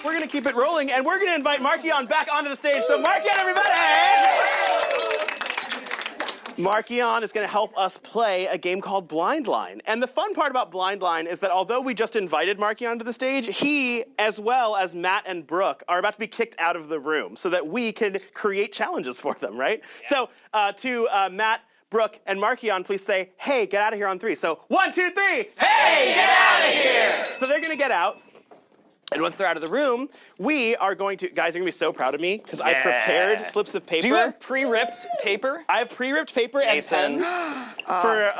we're gonna keep it rolling, and we're gonna invite Markian back onto the stage. So Markian, everybody! Markian is going to help us play a game called Blind Line. And the fun part about Blind Line is that although we just invited Markian to the stage, he, as well as Matt and Brooke, are about to be kicked out of the room so that we can create challenges for them, right? Yeah. So to Matt, Brooke, and Markian, please say, hey, get out of here on 3. So 1, 2, 3, hey, get out of here! So they're going to get out. And once they're out of the room, we are going to, guys, you're gonna be so proud of me, because I prepared slips of paper. Do you have pre-ripped paper? I have pre-ripped paper and pens for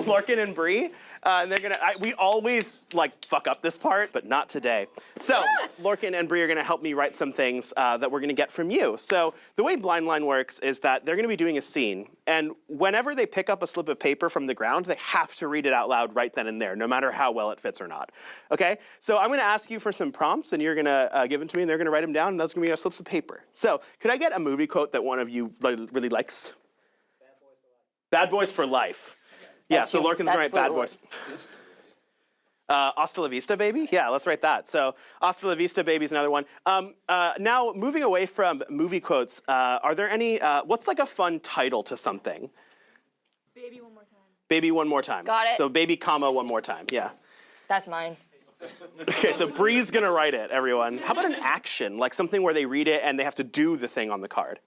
Lorcan and Bree. And they're gonna, we always like fuck up this part, but not today. So Lorcan and Bree are gonna help me write some things that we're gonna get from you. So the way Blind Line works is that they're gonna be doing a scene, and whenever they pick up a slip of paper from the ground, they have to read it out loud right then and there, no matter how well it fits or not. Okay? So I'm gonna ask you for some prompts, and you're gonna give them to me, and they're gonna write them down, and those are gonna be our slips of paper. So could I get a movie quote that one of you really likes? Bad Boys for Life. Yeah, so Lorcan's gonna write Bad Boys. Hasta la vista, baby? Yeah, let's write that. So Hasta la vista, baby is another one. Now, moving away from movie quotes, are there any, what's like a fun title to something? Baby One More Time. Baby One More Time. Got it. So baby, comma, one more time, yeah. That's mine. Okay, so Bree's gonna write it, everyone. How about an action, like something where they read it and they have to do the thing on the card?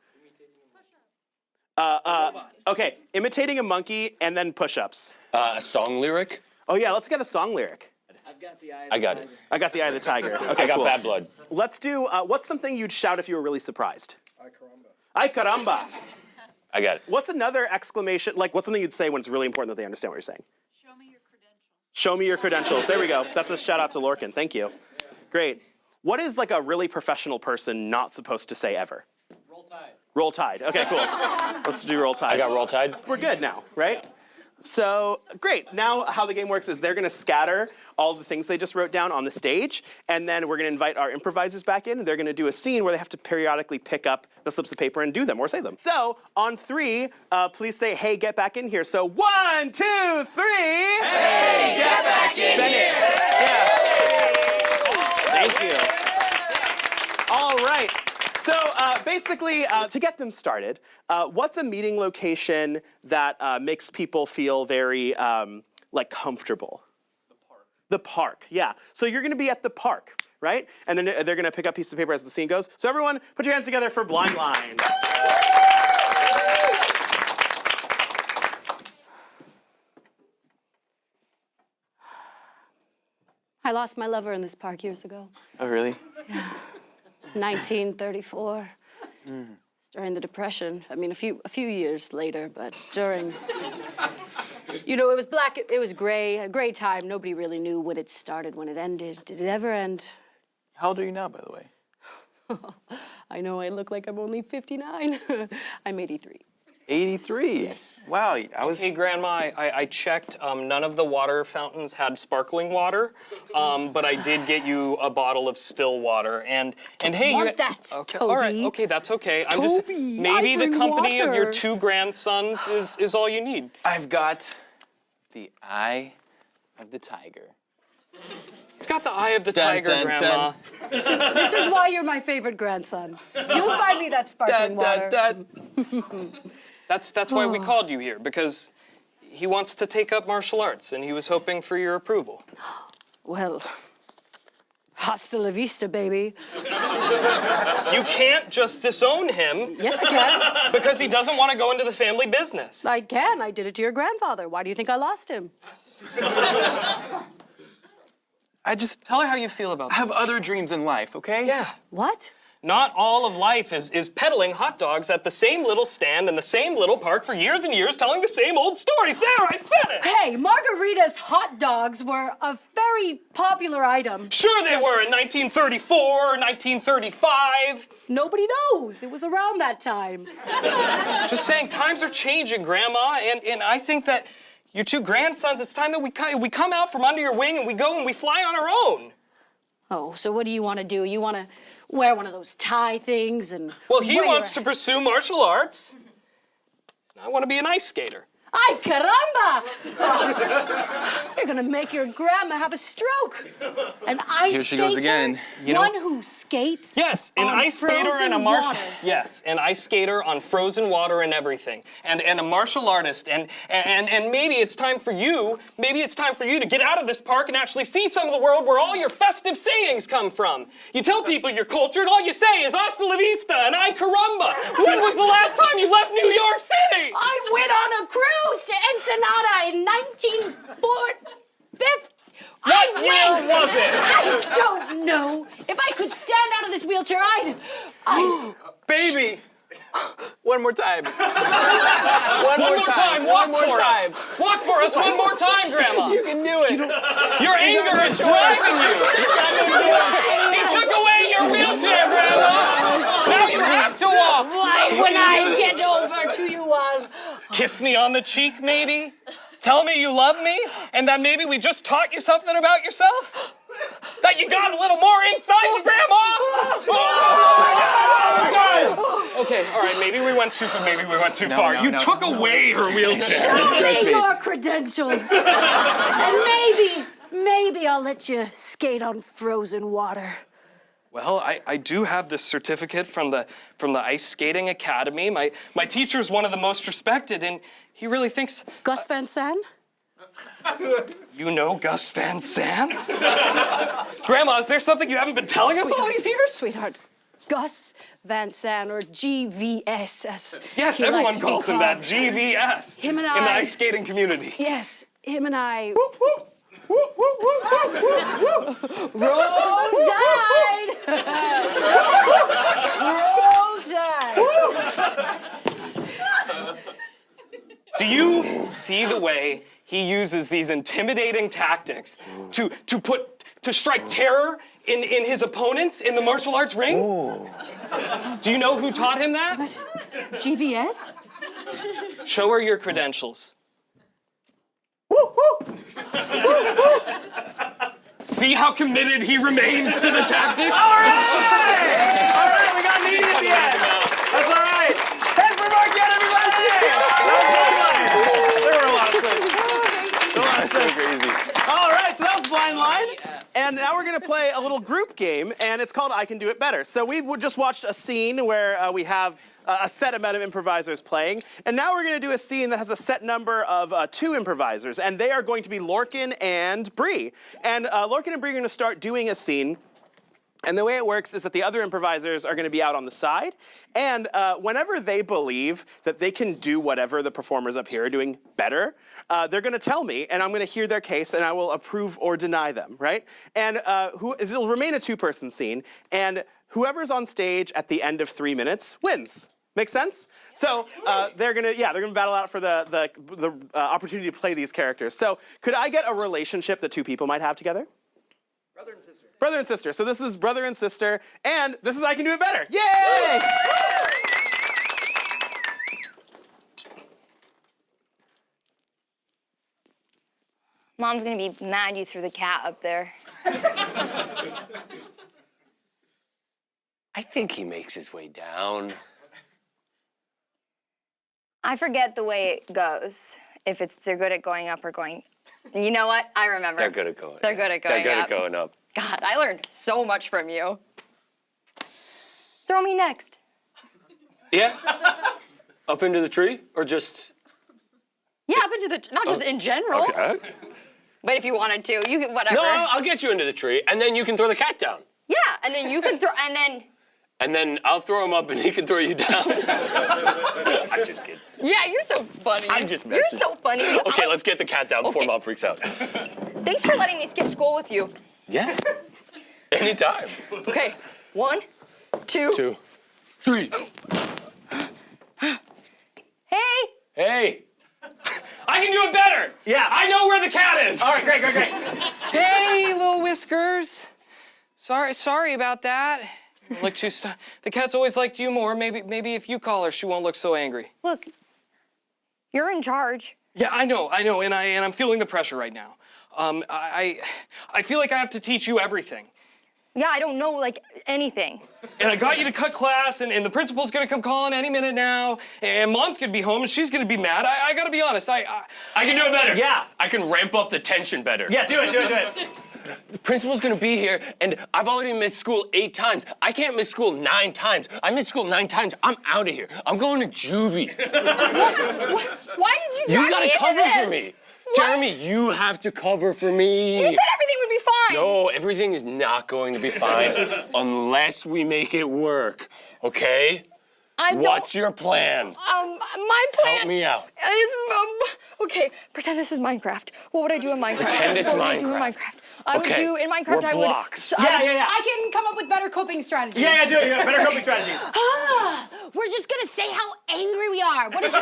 Okay, imitating a monkey and then push-ups. A song lyric? Oh yeah, let's get a song lyric. I've got the eye of I got it. I got the eye of the tiger. Okay, I got cool. bad blood. Let's do, what's something you'd shout if you were really surprised? Ay caramba. Ay caramba. I got it. What's another exclamation, like what's something you'd say when it's really important that they understand what you're saying? Show me your credentials. Show me your credentials. There we go. That's a shout out to Lorcan. Thank you. Great. What is like a really professional person not supposed to say ever? Roll Tide. Roll Tide. Okay, cool. Let's do Roll Tide. I got Roll Tide. We're good now, right? So, great. Now how the game works is they're gonna scatter all the things they just wrote down on the stage, and then we're gonna invite our improvisers back in, and they're gonna do a scene where they have to periodically pick up the slips of paper and do them, or say them. So, on 3, please say, hey, get back in here. So, 1, 2, 3. Hey, get back in here. Yeah. Thank you. All right. So basically, to get them started, what's a meeting location that makes people feel very like comfortable? The park. The park, yeah. So you're gonna be at the park, right? And then they're gonna pick up pieces of paper as the scene goes. So everyone, put your hands together for Blind Line. I lost my lover in this park years ago. Oh, really? Yeah. 1934. It's during the Depression. I mean, a few years later, but during. You know, it was black. It was gray. A gray time. Nobody really knew when it started, when it ended. Did it ever end? How old are you now, by the way? I know I look like I'm only 59. I'm 83. 83? Yes. Wow, I was... Hey, Grandma, I checked. None of the water fountains had sparkling water, but I did get you a bottle of still water. And hey, want that, okay, Toby. all right, okay, that's okay. I'm just maybe the company of your 2 grandsons is all you need. I've got the eye of the tiger. He's got the eye of the tiger, dun, Grandma. dun. This is why you're my favorite grandson. You'll find me that sparkling water. That's why we called you here, because he wants to take up martial arts, and he was hoping for your approval. Well, hasta la vista, baby. You can't just disown him. Yes, I can. Because he doesn't want to go into the family business. I can. I did it to your grandfather. Why do you think I lost him? I just Tell her how you feel about that. have other dreams in life, okay? Yeah. What? Not all of life is peddling hot dogs at the same little stand in the same little park for years and years telling the same old stories. There, I said it! Hey, margaritas hot dogs were a very popular item. Sure they were in 1934 or 1935. Nobody knows. It was around that time. Just saying, times are changing, Grandma, and I think that your 2 grandsons, it's time that we come out from under your wing and we go and we fly on our own. Oh, so what do you want to do? You want to wear one of those tie things and... Well, he wants to pursue martial arts. I want to be an ice skater. Ay, caramba! You're gonna make your grandma have a stroke. An ice Here she goes skater? again. One who skates Yes, an on ice skater and a frozen martial. water. Yes, an ice skater on frozen water and everything, and a martial artist, and maybe it's time for you. Maybe it's time for you to get out of this park and actually see some of the world where all your festive sayings come from. You tell people you're cultured, all you say is hasta la vista and ay caramba. When was the last time you left New York City? I went on a cruise to Ensenada in 1950. What year was it? I don't know. If I could stand out of this wheelchair, I'd Baby! One more time. One more time. Walk One more for us. time. Walk for us one more time, Grandma. You can do it. Your anger is driving you. He took away your wheelchair, Grandma. Now you have to walk. Why, when I get over to you, I'll... Kiss me on the cheek, maybe. Tell me you love me, and that maybe we just taught you something about yourself. That you got a little more inside you, Grandma. Okay, all right. Maybe we went too far. far. No, You no, took no. away her wheelchair. Show me me. your credentials. And maybe I'll let you skate on frozen water. Well, I do have this certificate from the Ice Skating Academy. My teacher's one of the most respected, and he really thinks. Gus Van Sant? You know Gus Van Sant? Grandma, is there something you haven't been telling us all these years? Sweetheart, Gus Van Sant, or GVS, as Yes, he likes everyone to be calls him that, called. GVS. Him and In the I- ice skating community. Yes, him and I... Woo, woo, woo, woo, woo, woo. Roll Tide! Roll Tide! Do you see the way he uses these intimidating tactics to strike terror in his opponents in the martial arts ring? Do you know who taught him that? GVS? Show her your credentials. See how committed he remains to the tactic? All right, we got an E at the end. That's all right. Head for Markian, everybody! There were a lot of twists. Crazy. All right, so that was Blind Line. And now we're gonna play a little group game, and it's called I Can Do It Better. So we just watched a scene where we have a set amount of improvisers playing, and now we're gonna do a scene that has a set number of 2 improvisers, and they are going to be Lorcan and Bree. And Lorcan and Bree are gonna start doing a scene. And the way it works is that the other improvisers are gonna be out on the side, and whenever they believe that they can do whatever the performers up here are doing better, they're gonna tell me, and I'm gonna hear their case, and I will approve or deny them, right? And it'll remain a 2-person scene, and whoever's on stage at the end of 3 minutes wins. Make sense? So they're gonna battle out for the opportunity to play these characters. So could I get a relationship that 2 people might have together? Brother and sister. Brother and sister. So this is brother and sister, and this is I Can Do It Better. Yay! Mom's gonna be mad you threw the cat up there. I think he makes his way down. I forget the way it goes. If they're good at going up or going. You know what? I remember. They're good at going. They're good at going They're good up. at going up. God, I learned so much from you. Throw me next. Yeah? Up into the tree? Or just... Yeah, up into the, not just in general. Okay. But if you wanted to, you can, whatever. No, I'll get you into the tree, and then you can throw the cat down. Yeah, and then you can throw, and then. And then I'll throw him up, and he can throw you down. I'm just kidding. Yeah, you're so funny. I'm just messing. You're so funny. Okay, let's get the cat down before Okay. Mom freaks out. Thanks for letting me skip school with you. Yeah. Anytime. Okay, 1, 2. 2, 3. Hey! Hey. I can do it better. Yeah. I know where the cat is. All right, great. Hey, little Whiskers. Sorry about that. Look too the cat's always liked you more. Maybe if you call her, she won't look so angry. Look, you're in charge. Yeah, I know, and I'm feeling the pressure right now. I feel like I have to teach you everything. Yeah, I don't know, like, anything. And I got you to cut class, and the principal's gonna come calling any minute now, and mom's gonna be home, and she's gonna be mad. I gotta be honest, I can do it better. Yeah. I can ramp up the tension better. Yeah, do it. The principal's gonna be here, and I've already missed school 8 times. I can't miss school 9 times. I missed school 9 times. I'm out of here. I'm going to juvie. Why did you drag You gotta me into cover this? for me. Jeremy, you have to cover for me. You said everything would be fine. No, everything is not going to be fine unless we make it work, okay? I don't. What's your plan? My plan. Help me out. Is, okay, pretend this is Minecraft. What would I do in Minecraft? Pretend it's what would I do in Minecraft. Minecraft? I would Okay, do in Minecraft. we're I would. blocks. Yeah. I can come up with better coping strategies. Yeah, do it. Yeah, better coping strategies. We're just gonna say how angry we are. What is your...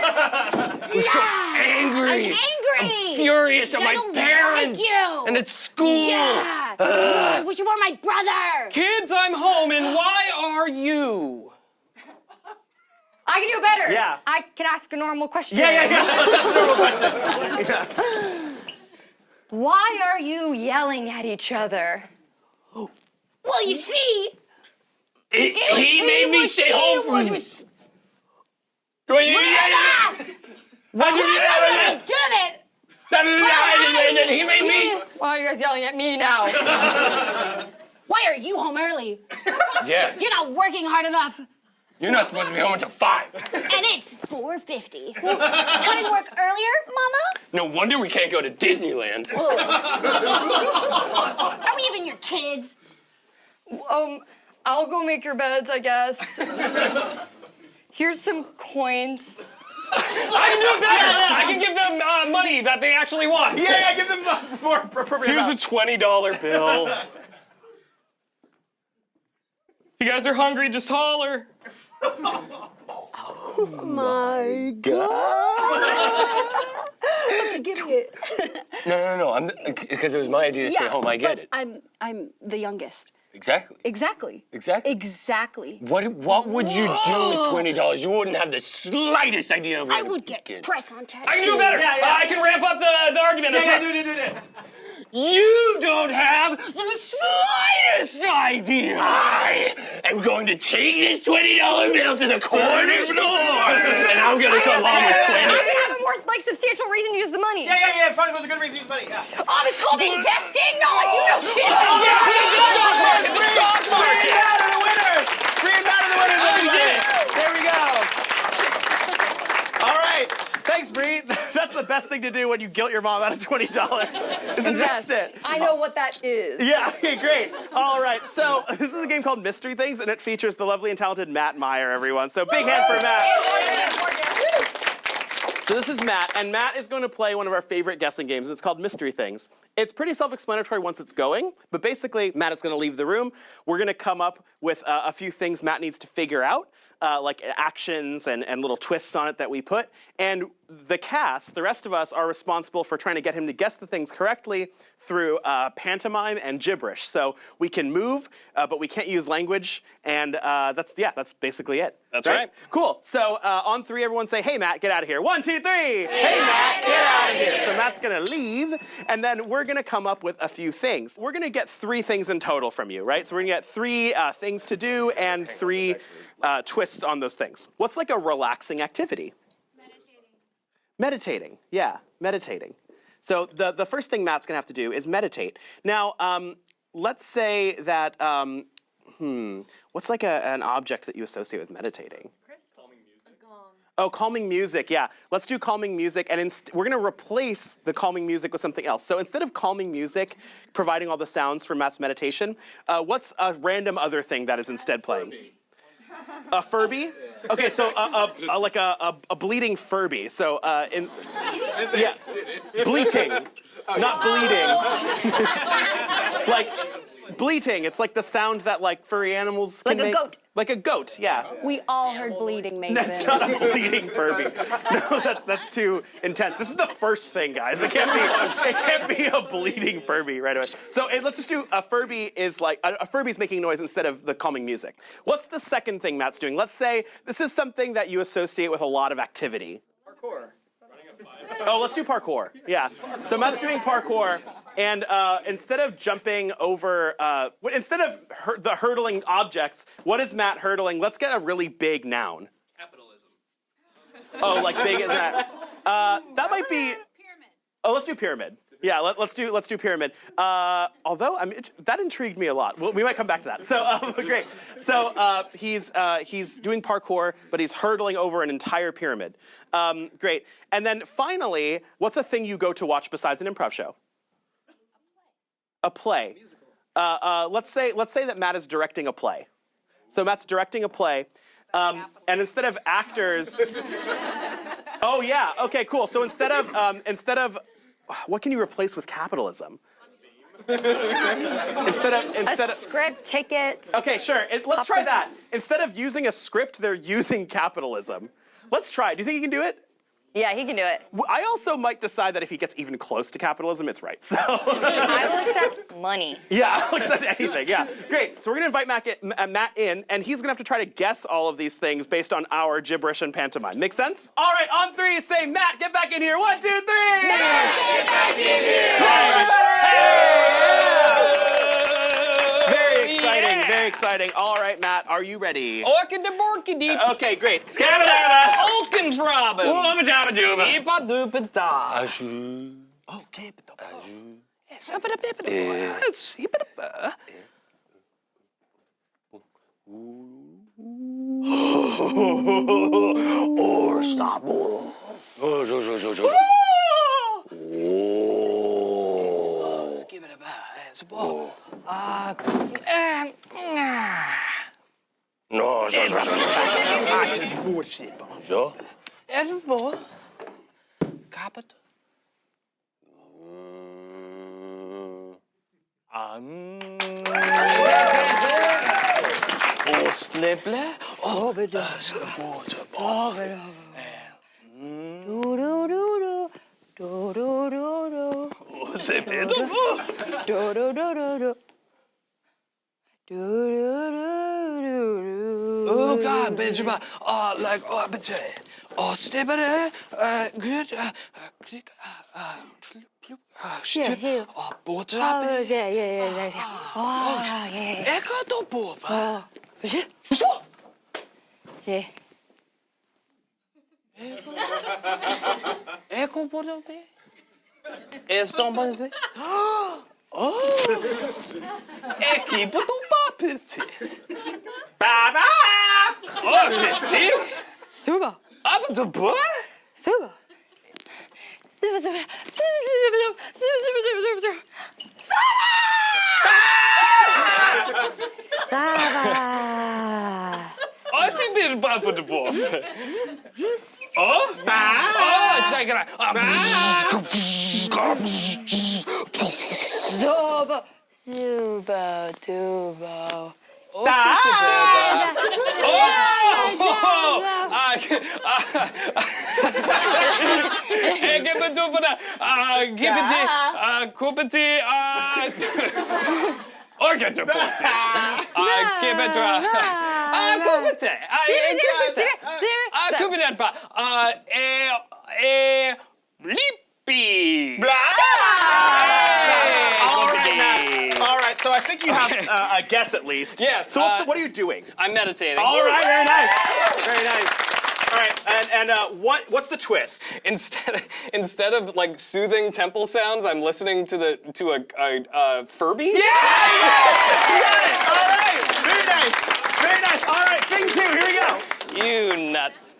We're so angry. I'm angry. I'm furious at I my don't parents. like you. And at school. Yeah. I wish you were my brother. kids, I'm home, and why are you? I can do better. Yeah. I can ask a normal question. Yeah. That's a normal question. Why are you yelling at each other? Well, you see, He made me stay home from you. Why did it? And then he made me. Why are you guys yelling at me now? Why are you home early? Yeah. You're not working hard enough. You're not supposed to be home until 5. And it's 4:50. Couldn't work earlier, Mama? No wonder we can't go to Disneyland. Are we even your kids? I'll go make your beds, I guess. Here's some coins. I can do it better. I can give them money that they actually want. Yeah, give them more appropriate Here's a amount. $20 bill. If you guys are hungry, just holler. My God. Give me it. No. Because it was my idea to stay home. I get it. I'm the youngest. Exactly. Exactly. Exactly. What would you do with $20? You wouldn't have the slightest idea of what I would get press on tattoos. I can do it better. Yeah. I can ramp up the argument. as well. Do it. You don't have the slightest idea. I am going to take this $20 bill to the corner store, and I'm going to come home with I 20. would have a more substantial reason to use the money. Yeah. Find a good reason to use money. Yeah. It's called investing, not like you know shit. The stock market. The stock market. Green out of the winners. Everybody. There we go. All right. Thanks, Bree. That's the best thing to do when you guilt your mom out of $20. Is invest it. I know what that is. Yeah, okay, great. All right, so this is a game called Mystery Things, and it features the lovely and talented Matt Meyer, everyone. So big hand for Matt. So this is Matt, and Matt is going to play one of our favorite guessing games. It's called Mystery Things. It's pretty self-explanatory once it's going, but basically Matt is going to leave the room. We're going to come up with a few things Matt needs to figure out, like actions and little twists on it that we put. And the cast, the rest of us, are responsible for trying to get him to guess the things correctly through pantomime and gibberish. So we can move, but we can't use language, and that's basically it. That's right. Cool. So on 3, everyone say, "Hey, Matt, get out of here." 1, 2, 3. Hey, Matt, get out of here. So Matt's gonna leave, and then we're gonna come up with a few things. We're gonna get 3 things in total from you, right? So we're gonna get 3 things to do and 3 twists on those things. What's like a relaxing activity? Meditating, yeah, meditating. So the first thing Matt's gonna have to do is meditate. Now, let's say that, what's like an object that you associate with meditating? Oh, calming music, yeah. Let's do calming music, and we're gonna replace the calming music with something else. So instead of calming music, providing all the sounds for Matt's meditation, what's a random other thing that is instead playing? A Furby? Okay, so like a bleeding Furby. So yeah, bleating, not bleeding. Like bleating. It's like the sound that like furry animals can Like a make. goat. Like a goat, yeah. We all heard bleeding, Mason. That's not a bleeding Furby. No, that's too intense. This is the first thing, guys. It can't be a bleeding Furby right away. So let's just do a Furby is like a Furby's making noise instead of the calming music. What's the second thing Matt's doing? Let's say this is something that you associate with a lot of activity. Parkour. Oh, let's do parkour. Yeah. So Matt's doing parkour. And instead of jumping over, instead of the hurdling objects, what is Matt hurdling? Let's get a really big noun. Capitalism. Oh, like big as that. That might be. Pyramid. Oh, let's do pyramid. Yeah, let's do pyramid. Although that intrigued me a lot. We might come back to that. So great. So he's doing parkour, but he's hurdling over an entire pyramid. Great. And then finally, what's a thing you go to watch besides an improv show? A play. Let's say that Matt is directing a play. So Matt's directing a play, and instead of actors. Oh yeah. Okay. Cool. So instead of what can you replace with capitalism? instead of Script, tickets. Okay, sure. Let's try that. Instead of using a script, they're using capitalism. Let's try it. Do you think you can do it? Yeah, he can do it. I also might decide that if he gets even close to capitalism, it's right. So I will accept money. yeah, I'll accept anything. Yeah, great. So we're gonna invite Matt in, and he's gonna have to try to guess all of these things based on our gibberish and pantomime. Make sense? All right, on three, say Matt, get back in here. 1, 2, 3. Matt, get back in here. Very exciting. Very exciting. All right, Matt, are you ready? Orchid de borkedy. Okay, great. Olkenfraben. Ipa-dupa-da. Okay, but Or stop. Give it a it's a ball. No, zo. It's a ball. Kapit. Osleble. Oh God, Benjamin. Like, but Stibbere, good, båtrappe. Jeg kan ta på. Så! Jeg kom på det. Jeg står på det. Aqui, botou um papo. Baba! Ô, gente! Super. Ah, mas tu boa? Super. Super, super. Saba. Ó, tem medo papo do povo. Ó, check it out. Super. Super duper. All right, so I think you have a guess at least. Yes, So what are you doing? I'm meditating. All right, very nice. Very nice. All right, and what's the twist? Instead of like soothing temple sounds, I'm listening to a Furby. Yeah! You got it! All right! Very nice! Very nice! All right, sing two, here we go! You nuts.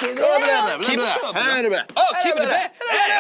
Keep it to him. Oh, keep it back. Hey,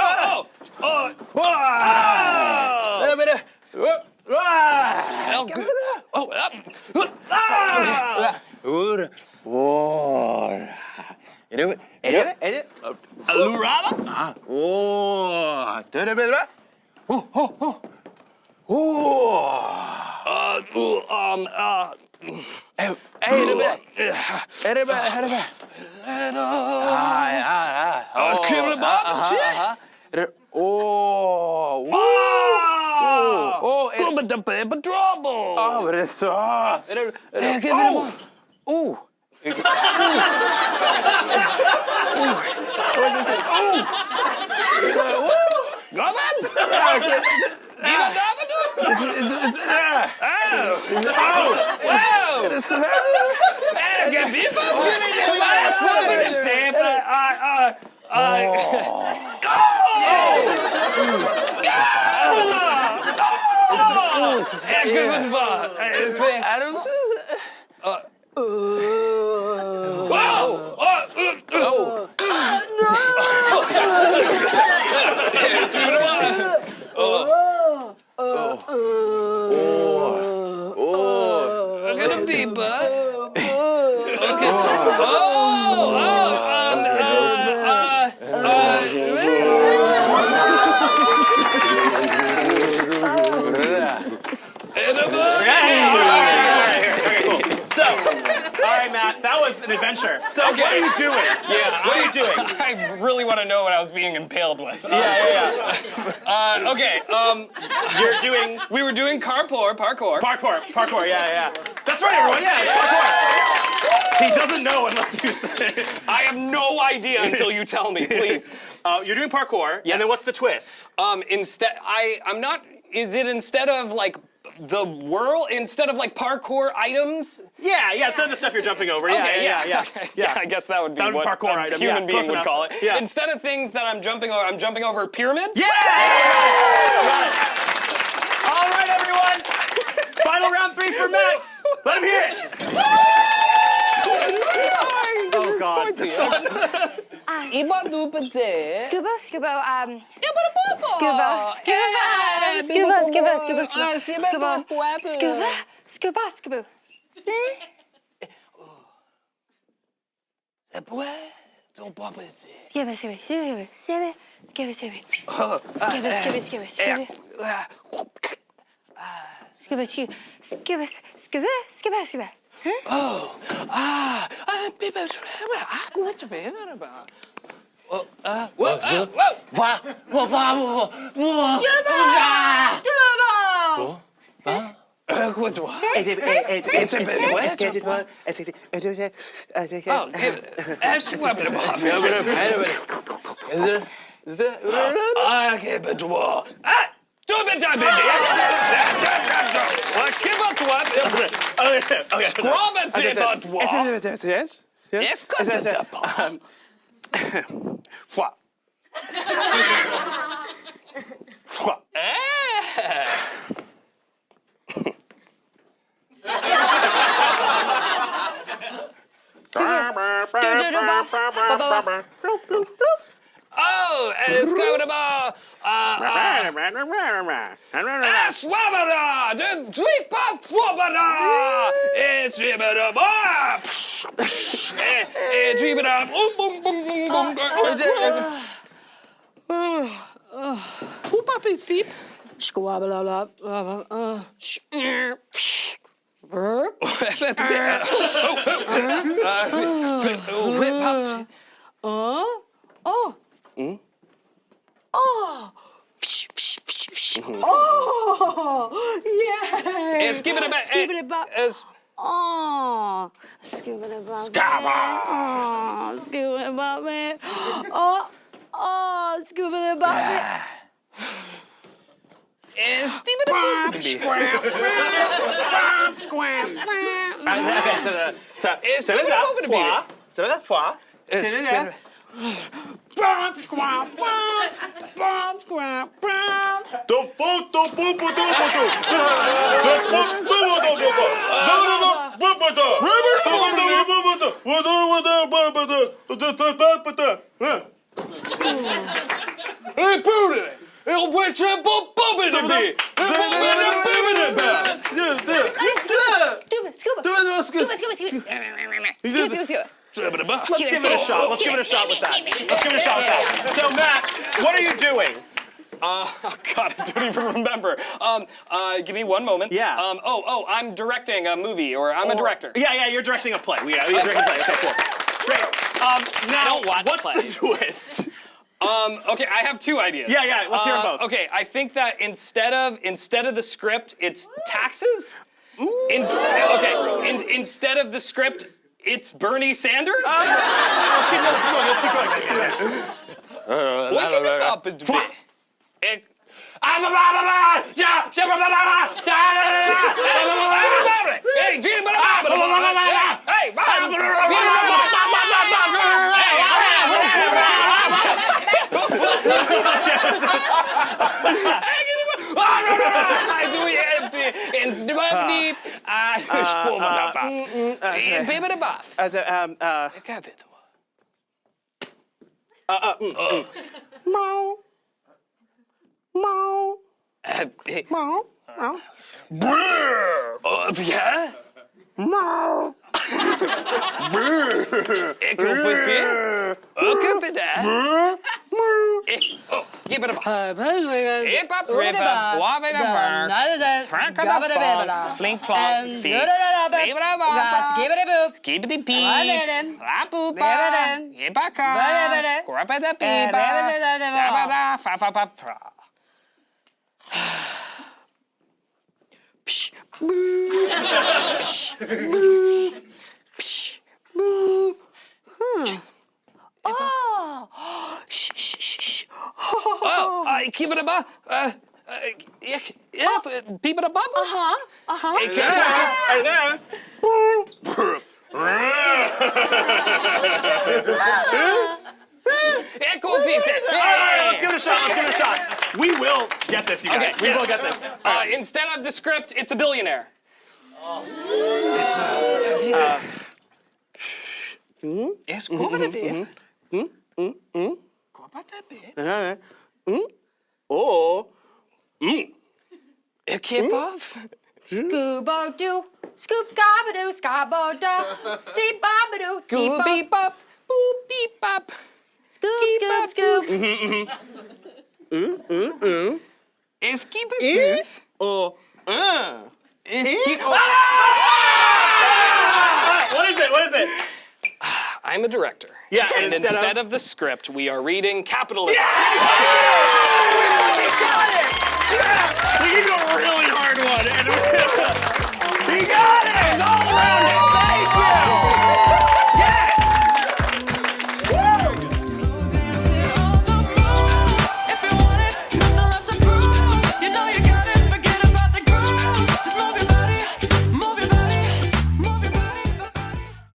An adventure. So what are you doing? Yeah, what are you doing? I really want to know what I was being impaled with. Okay. You're doing. We were doing parkour. Parkour. Yeah. That's right, everyone. Yeah, parkour. He doesn't know unless you say it. I have no idea until you tell me, please. You're doing parkour. Yes. And then what's the twist? I'm not. Is it instead of like the world, instead of like parkour items? Yeah. Instead of the stuff you're jumping over. Yeah. I guess that would be That would what be parkour a item. human being Close would enough. call it. Yeah. Instead of things that I'm jumping over pyramids. Yeah! All right, everyone. Final round 3 for Matt. Let him hear it. Oh God. Oh, it's coming about. Swabada, the drip of swabada. It's drip of up. Drip it up. Boom, boom, boom, boom. Whoop up, beep, beep. Squabble. It's giving it back. Oh, scuba about me. Scuba about me. Oh, scuba about me. It's Let's give it a shot. Let's give it a shot with that. Let's give it a shot with that. So, Matt, what are you doing? Oh God, I don't even remember. Give me one moment. Yeah. I'm directing a movie, or I'm a director. Yeah, you're directing a play. You're directing a play. Okay, cool. Great. Now, don't watch what's plays. the twist? Okay, I have two ideas. Yeah, let's hear them both. Okay, I think that instead of the script, it's taxes. Instead of the script, it's Bernie Sanders. Let's keep going. What can it up? Ja? Ik hoop het weer. Ook heb je dat. Give it a flink flop, skibidi pee, la poopa, hipaka, korapata peepa, tabada, fa fa pa pra. Keep it above. Peep it above. Hey there. Let's give it a shot. We will get this, you guys. We will get this. Instead of the script, it's a billionaire. It's going to be. Keep off. Scoobo-doo, scoop-gabba-doo, scabba-doo, see-babba-doo, Boop beep bop, boop beep bop. scoop, scoop, scoop. Is keep it. Is keep. What is it? I'm a director. Yeah, and instead of the script, we are reading capitalism. We can go a really hard one. We got it! It's all around it!